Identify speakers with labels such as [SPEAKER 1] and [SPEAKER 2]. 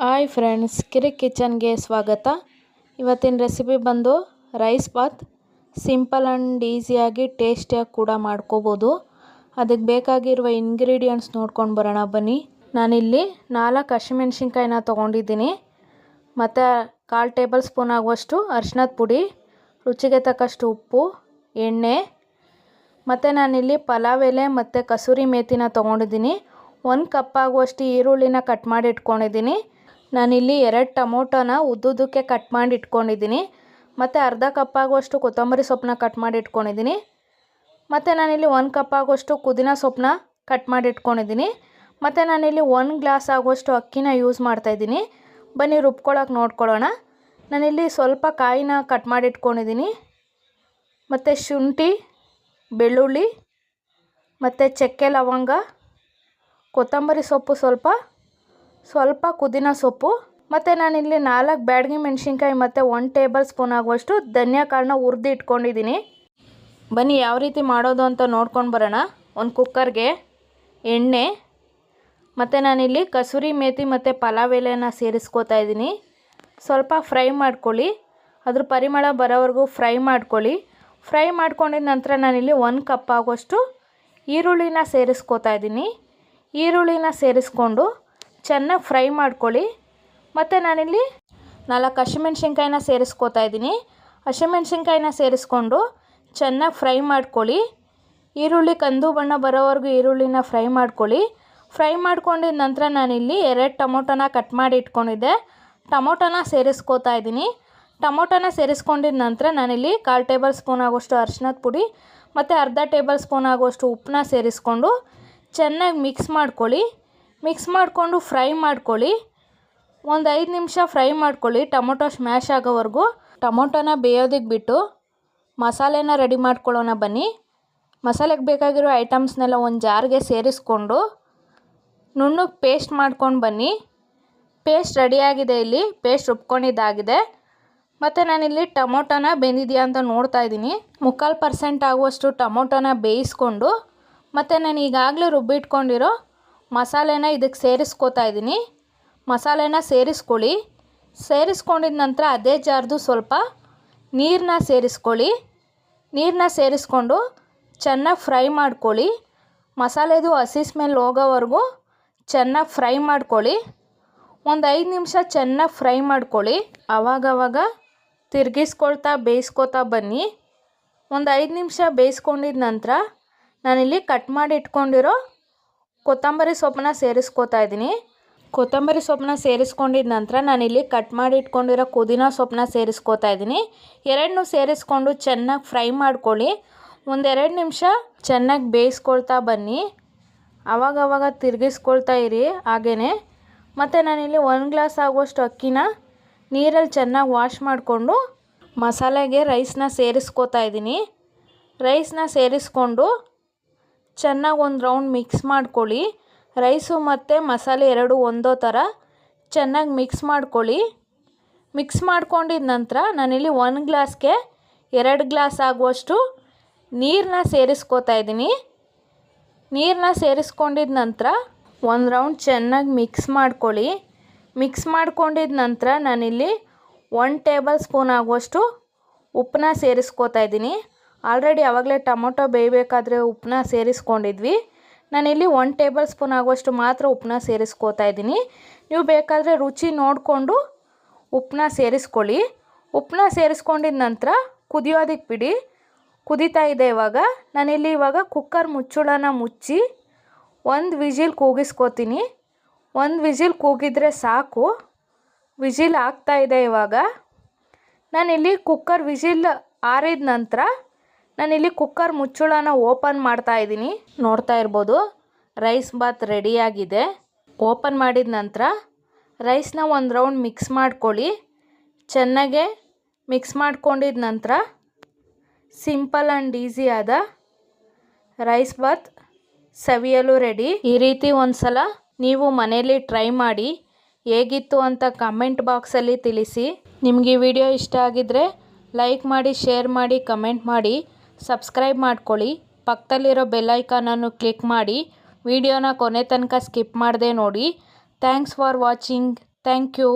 [SPEAKER 1] Hi friends, ಕಿರಿಕ್ ಕಿಚನ್ಗೆ ಸ್ವಾಗತ. ಇವತ್ತಿನ recipe ಬಂದು ರೈಸ್ ಬಾತ್. ಸಿಂಪಲ್ ಆ್ಯಂಡ್ ಈಸಿಯಾಗಿ ಟೇಸ್ಟಿಯಾಗಿ ಕೂಡ ಮಾಡ್ಕೋಬೋದು. ಅದಕ್ಕೆ ಬೇಕಾಗಿರುವ ಇಂಗ್ರೀಡಿಯೆಂಟ್ಸ್ ನೋಡ್ಕೊಂಡು ಬರೋಣ ಬನ್ನಿ. ನಾನಿಲ್ಲಿ 4 ಹಸಿಮೆಣ್ಸಿನ್ಕಾಯಿನ ತೊಗೊಂಡಿದ್ದೀನಿ. ಮತ್ತು 1/4 ಟೇಬಲ್ ಸ್ಪೂನ್ ಆಗುವಷ್ಟು ಅರಿಶಿನದ ಪುಡಿ, ರುಚಿಗೆ ತಕ್ಕಷ್ಟು ಉಪ್ಪು, ಎಣ್ಣೆ, ಮತ್ತು ನಾನಿಲ್ಲಿ ಪಲಾವ್ ಎಲೆ ಮತ್ತು ಕಸೂರಿ ಮೇಥಿನ ತೊಗೊಂಡಿದ್ದೀನಿ. 1 ಕಪ್ ಆಗುವಷ್ಟು ಈರುಳ್ಳಿನ ಕಟ್ ಮಾಡಿ ಇಟ್ಕೊಂಡಿದ್ದೀನಿ. ನಾನಿಲ್ಲಿ 2 ಟೊಮೊಟೊನ ಉದ್ದುದಕ್ಕೆ ಕಟ್ ಮಾಡಿ ಇಟ್ಕೊಂಡಿದ್ದೀನಿ. ಮತ್ತು ಅರ್ಧ ಕಪ್ ಆಗುವಷ್ಟು ಕೊತ್ತಂಬರಿ ಸೊಪ್ಪನ್ನ ಕಟ್ ಮಾಡಿ ಇಟ್ಕೊಂಡಿದ್ದೀನಿ. ಮತ್ತು ನಾನಿಲ್ಲಿ 1 ಕಪ್ ಆಗುವಷ್ಟು ಪುದೀನ ಸೊಪ್ಪನ್ನ ಕಟ್ ಮಾಡಿ ಇಟ್ಕೊಂಡಿದ್ದೀನಿ. ಮತ್ತು ನಾನಿಲ್ಲಿ 1 ಗ್ಲಾಸ್ ಆಗುವಷ್ಟು ಅಕ್ಕಿನ ಯೂಸ್ ಮಾಡ್ತಾಯಿದ್ದೀನಿ. ಬನ್ನಿ ರುಬ್ಕೊಳ್ಳೋಕೆ ನೋಡ್ಕೊಳ್ಳೋಣ. ನಾನಿಲ್ಲಿ ಸ್ವಲ್ಪ ಕಾಯಿನ ಕಟ್ ಮಾಡಿ ಇಟ್ಕೊಂಡಿದ್ದೀನಿ. ಮತ್ತು ಶುಂಠಿ, ಬೆಳ್ಳುಳ್ಳಿ, ಮತ್ತು ಚಕ್ಕೆ ಲವಂಗ, ಕೊತ್ತಂಬರಿ ಸೊಪ್ಪು, ಸ್ವಲ್ಪ ಪುದೀನ ಸೊಪ್ಪು, ಮತ್ತು ನಾನಿಲ್ಲಿ 4 ಬ್ಯಾಡಗಿ ಮೆಣಸಿನ್ಕಾಯಿ ಮತ್ತು 1 ಟೇಬಲ್ ಸ್ಪೂನ್ ಆಗುವಷ್ಟು ಧನಿಯಾ ಕಾಳನ್ನ ಹುರಿದು ಇಟ್ಕೊಂಡಿದ್ದೀನಿ. ಬನ್ನಿ ಯಾವ ರೀತಿ ಮಾಡೋದು ಅಂತ ನೋಡ್ಕೊಂಡು ಬರೋಣ. ಒಂದು ಕುಕ್ಕರ್ಗೆ ಎಣ್ಣೆ, ಮತ್ತು ನಾನಿಲ್ಲಿ ಕಸೂರಿ ಮೇಥಿ ಮತ್ತು ಪಲಾವ್ ಎಲೆನ ಸೇರಿಸ್ಕೋತಾ ಇದ್ದೀನಿ. ಸ್ವಲ್ಪ ಫ್ರೈ ಮಾಡ್ಕೊಳ್ಳಿ, ಅದ್ರ ಪರಿಮಳ ಬರೋವರೆಗೂ ಫ್ರೈ ಮಾಡ್ಕೊಳ್ಳಿ. ಫ್ರೈ ಮಾಡ್ಕೊಂಡಿದ ನಂತರ ನಾನಿಲ್ಲಿ 1 ಕಪ್ ಆಗುವಷ್ಟು ಈರುಳ್ಳಿನ ಸೇರಿಸ್ಕೋತಾ ಇದ್ದೀನಿ. ಈರುಳ್ಳಿನ ಸೇರಿಸ್ಕೊಂಡು ಚೆನ್ನಾಗಿ ಫ್ರೈ ಮಾಡ್ಕೊಳ್ಳಿ. ಮತ್ತು ನಾನಿಲ್ಲಿ 4 ಹಸಿಮೆಣ್ಸಿನ್ಕಾಯಿನ ಸೇರಿಸ್ಕೋತಾ ಇದ್ದೀನಿ. ಹಸಿಮೆಣ್ಸಿನ್ಕಾಯಿನ ಸೇರಿಸ್ಕೊಂಡು ಚೆನ್ನಾಗಿ ಫ್ರೈ ಮಾಡ್ಕೊಳ್ಳಿ. ಈರುಳ್ಳಿ ಕಂದು ಬಣ್ಣ ಬರೋವರೆಗೂ ಈರುಳ್ಳಿನ ಫ್ರೈ ಮಾಡ್ಕೊಳ್ಳಿ. ಫ್ರೈ ಮಾಡ್ಕೊಂಡಿದ ನಂತರ ನಾನಿಲ್ಲಿ 2 ಟೊಮೊಟೊನ ಕಟ್ ಮಾಡಿ ಇಟ್ಕೊಂಡಿದ್ದೆ. ಟೊಮೊಟೊನ ಸೇರಿಸ್ಕೋತಾ ಇದ್ದೀನಿ. ಟೊಮೊಟೊನ ಸೇರಿಸ್ಕೊಂಡಿದ ನಂತರ ನಾನಿಲ್ಲಿ 1/4 ಟೇಬಲ್ ಸ್ಪೂನ್ ಆಗುವಷ್ಟು ಅರಿಶಿನದ ಪುಡಿ ಮತ್ತು ಅರ್ಧ ಟೇಬಲ್ ಸ್ಪೂನ್ ಆಗುವಷ್ಟು ಉಪ್ಪನ್ನ ಸೇರಿಸ್ಕೊಂಡು ಚೆನ್ನಾಗಿ ಮಿಕ್ಸ್ ಮಾಡ್ಕೊಳ್ಳಿ. ಮಿಕ್ಸ್ ಮಾಡಿಕೊಂಡು ಫ್ರೈ ಮಾಡ್ಕೊಳ್ಳಿ. ಒಂದು 5 ನಿಮಿಷ ಫ್ರೈ ಮಾಡ್ಕೊಳ್ಳಿ, ಟೊಮೊಟೊ ಸ್ಮ್ಯಾಶ್ ಆಗೋವರೆಗೂ. ಟೊಮೊಟೊನ ಬೇಯೋದಕ್ಕೆ ಬಿಟ್ಟು ಮಸಾಲೆನ ರೆಡಿ ಮಾಡ್ಕೊಳ್ಳೋಣ ಬನ್ನಿ. ಮಸಾಲೆಗೆ ಬೇಕಾಗಿರೋ ಐಟಮ್ಸ್ನೆಲ್ಲ ಒಂದು ಜಾರ್ಗೆ ಸೇರಿಸ್ಕೊಂಡು ನುಣ್ಣಗೆ ಪೇಸ್ಟ್ ಮಾಡ್ಕೊಂಡು ಬನ್ನಿ. ಪೇಸ್ಟ್ ರೆಡಿಯಾಗಿದೆ. ಇಲ್ಲಿ ಪೇಸ್ಟ್ ರುಬ್ಕೊಂಡಿದ್ದಾಗಿದೆ. ಮತ್ತು ನಾನಿಲ್ಲಿ ಟೊಮೊಟೊನ ಬೆಂದಿದೆಯಾ ಅಂತ ನೋಡ್ತಾ ಇದ್ದೀನಿ. 3/4% ಆಗುವಷ್ಟು ಟೊಮೊಟೊನ ಬೇಯಿಸ್ಕೊಂಡು ಮತ್ತು ನಾನು ಈಗಾಗಲೇ ರುಬ್ಬಿಟ್ಕೊಂಡಿರೋ ಮಸಾಲೆನ ಇದಕ್ಕೆ ಸೇರಿಸ್ಕೋತಾ ಇದ್ದೀನಿ. ಮಸಾಲೆನ ಸೇರಿಸ್ಕೊಳ್ಳಿ. ಸೇರಿಸ್ಕೊಂಡಿದ ನಂತರ ಅದೇ ಜಾರ್ದು ಸ್ವಲ್ಪ ನೀರನ್ನ ಸೇರಿಸ್ಕೊಳ್ಳಿ. ನೀರನ್ನ ಸೇರಿಸ್ಕೊಂಡು ಚೆನ್ನಾಗಿ ಫ್ರೈ ಮಾಡ್ಕೊಳ್ಳಿ. ಮಸಾಲೆದು ಹಸಿ ಸ್ಮೆಲ್ ಹೋಗೋವರೆಗೂ ಚೆನ್ನಾಗಿ ಫ್ರೈ ಮಾಡ್ಕೊಳ್ಳಿ. ಒಂದು 5 ನಿಮಿಷ ಚೆನ್ನಾಗಿ ಫ್ರೈ ಮಾಡ್ಕೊಳ್ಳಿ. ಆವಾಗವಾಗ ತಿರುಗಿಸ್ಕೊಳ್ತಾ ಬೇಯಿಸ್ಕೊತಾ ಬನ್ನಿ. ಒಂದು 5 ನಿಮಿಷ ಬೇಯಿಸ್ಕೊಂಡಿದ ನಂತರ ನಾನಿಲ್ಲಿ ಕಟ್ ಮಾಡಿ ಇಟ್ಕೊಂಡಿರೋ ಕೊತ್ತಂಬರಿ ಸೊಪ್ಪನ್ನ ಸೇರಿಸ್ಕೋತಾ ಇದ್ದೀನಿ. ಕೊತ್ತಂಬರಿ ಸೊಪ್ಪನ್ನ ಸೇರಿಸ್ಕೊಂಡಿದ ನಂತರ ನಾನಿಲ್ಲಿ ಕಟ್ ಮಾಡಿ ಇಟ್ಕೊಂಡಿರೋ ಪುದೀನ ಸೊಪ್ಪನ್ನ ಸೇರಿಸ್ಕೋತಾ ಇದ್ದೀನಿ. ಎರಡನ್ನೂ ಸೇರಿಸ್ಕೊಂಡು ಚೆನ್ನಾಗಿ ಫ್ರೈ ಮಾಡ್ಕೊಳ್ಳಿ. ಒಂದು 2 ನಿಮಿಷ ಚೆನ್ನಾಗಿ ಬೇಯಿಸ್ಕೊಳ್ತಾ ಬನ್ನಿ. ಆವಾಗವಾಗ ತಿರುಗಿಸ್ಕೊಳ್ತಾ ಇರಿ ಹಾಗೇ. ಮತ್ತು ನಾನಿಲ್ಲಿ 1 ಗ್ಲಾಸ್ ಆಗುವಷ್ಟು ಅಕ್ಕಿನ ನೀರಲ್ಲಿ ಚೆನ್ನಾಗಿ ವಾಶ್ ಮಾಡಿಕೊಂಡು ಮಸಾಲೆಗೆ ರೈಸ್ನ ಸೇರಿಸ್ಕೋತಾ ಇದ್ದೀನಿ. ರೈಸ್ನ ಸೇರಿಸ್ಕೊಂಡು ಚೆನ್ನಾಗಿ ಒಂದು ರೌಂಡ್ ಮಿಕ್ಸ್ ಮಾಡ್ಕೊಳ್ಳಿ. ರೈಸು ಮತ್ತು ಮಸಾಲೆ ಎರಡೂ ಒಂದೋ ಥರ ಚೆನ್ನಾಗಿ ಮಿಕ್ಸ್ ಮಾಡ್ಕೊಳ್ಳಿ. ಮಿಕ್ಸ್ ಮಾಡ್ಕೊಂಡಿದ ನಂತರ ನಾನಿಲ್ಲಿ 1 ಗ್ಲಾಸ್ಗೆ 2 ಗ್ಲಾಸ್ ಆಗುವಷ್ಟು ನೀರನ್ನ ಸೇರಿಸ್ಕೋತಾ ಇದ್ದೀನಿ. ನೀರನ್ನ ಸೇರಿಸ್ಕೊಂಡಿದ ನಂತರ ಒಂದು ರೌಂಡ್ ಚೆನ್ನಾಗಿ ಮಿಕ್ಸ್ ಮಾಡ್ಕೊಳ್ಳಿ. ಮಿಕ್ಸ್ ಮಾಡ್ಕೊಂಡಿದ ನಂತರ ನಾನಿಲ್ಲಿ 1 ಟೇಬಲ್ ಸ್ಪೂನ್ ಆಗುವಷ್ಟು ಉಪ್ಪನ್ನ ಸೇರಿಸ್ಕೋತಾ ಇದ್ದೀನಿ. ಆಲ್ರೆಡಿ ಆವಾಗಲೇ ಟೊಮೊಟೊ ಬೇಯಬೇಕಾದ್ರೆ ಉಪ್ಪನ್ನ ಸೇರಿಸ್ಕೊಂಡಿದ್ವಿ. ನಾನಿಲ್ಲಿ 1 ಟೇಬಲ್ ಸ್ಪೂನ್ ಆಗುವಷ್ಟು ಮಾತ್ರ ಉಪ್ಪನ್ನ ಸೇರಿಸ್ಕೋತಾ ಇದ್ದೀನಿ. ನೀವು ಬೇಕಾದರೆ ರುಚಿ ನೋಡಿಕೊಂಡು ಉಪ್ಪನ್ನ ಸೇರಿಸ್ಕೊಳ್ಳಿ. ಉಪ್ಪನ್ನ ಸೇರಿಸ್ಕೊಂಡಿದ ನಂತರ ಕುದಿಯೋದಕ್ಕೆ ಬಿಡಿ. ಕುದೀತಾ ಇದೆ ಇವಾಗ. ನಾನಿಲ್ಲಿ ಕುಕ್ಕರ್ ಮುಚ್ಚಳನ ಮುಚ್ಚಿ 1 ವಿಜಿಲ್ ಕೂಗಿಸ್ಕೋತೀನಿ. 1 ವಿಜಿಲ್ ಕೂಗಿದ್ರೆ ಸಾಕು. ವಿಜಿಲ್ ಆಗ್ತಾಯಿದೆ ಇವಾಗ. ನಾನಿಲ್ಲಿ ಕುಕ್ಕರ್ ವಿಜಿಲ್ ಆರಿದ ನಂತರ ನಾನಿಲ್ಲಿ ಕುಕ್ಕರ್ ಮುಚ್ಚಳನ ಓಪನ್ ಮಾಡ್ತಾ ಇದ್ದೀನಿ. ನೋಡ್ತಾ ಇರ್ಬೋದು ರೈಸ್ ಬಾತ್ ರೆಡಿಯಾಗಿದೆ. ಓಪನ್ ಮಾಡಿದ ನಂತರ ರೈಸ್ನ ಒಂದು ರೌಂಡ್ ಮಿಕ್ಸ್ ಮಾಡ್ಕೊಳ್ಳಿ. ಚೆನ್ನಾಗೆ ಮಿಕ್ಸ್ ಮಾಡ್ಕೊಂಡಿದ ನಂತರ ಸಿಂಪಲ್ ಆ್ಯಂಡ್ ಈಸಿಯಾದ ರೈಸ್ ಬಾತ್ ಸವಿಯಲು ರೆಡಿ. ಈ ರೀತಿ ಒಂದು ಸಲ ನೀವು ಮನೆಯಲ್ಲಿ ಟ್ರೈ ಮಾಡಿ ಹೇಗಿತ್ತು ಅಂತ ಕಮೆಂಟ್ ಬಾಕ್ಸಲ್ಲಿ ತಿಳಿಸಿ. ನಿಮಗೆ ಈ ವಿಡಿಯೋ ಇಷ್ಟ ಆಗಿದ್ದರೆ ಲೈಕ್ ಮಾಡಿ, ಶೇರ್ ಮಾಡಿ, ಕಮೆಂಟ್ ಮಾಡಿ, ಸಬ್ಸ್ಕ್ರೈಬ್ ಮಾಡ್ಕೊಳ್ಳಿ. ಪಕ್ಕದಲ್ಲಿರೋ ಬೆಲ್ ಐಕಾನನ್ನು ಕ್ಲಿಕ್ ಮಾಡಿ ವಿಡಿಯೋನ ಕೊನೆ ತನಕ ಸ್ಕಿಪ್ ಮಾಡದೆ ನೋಡಿ. Thanks for watching. Thank you.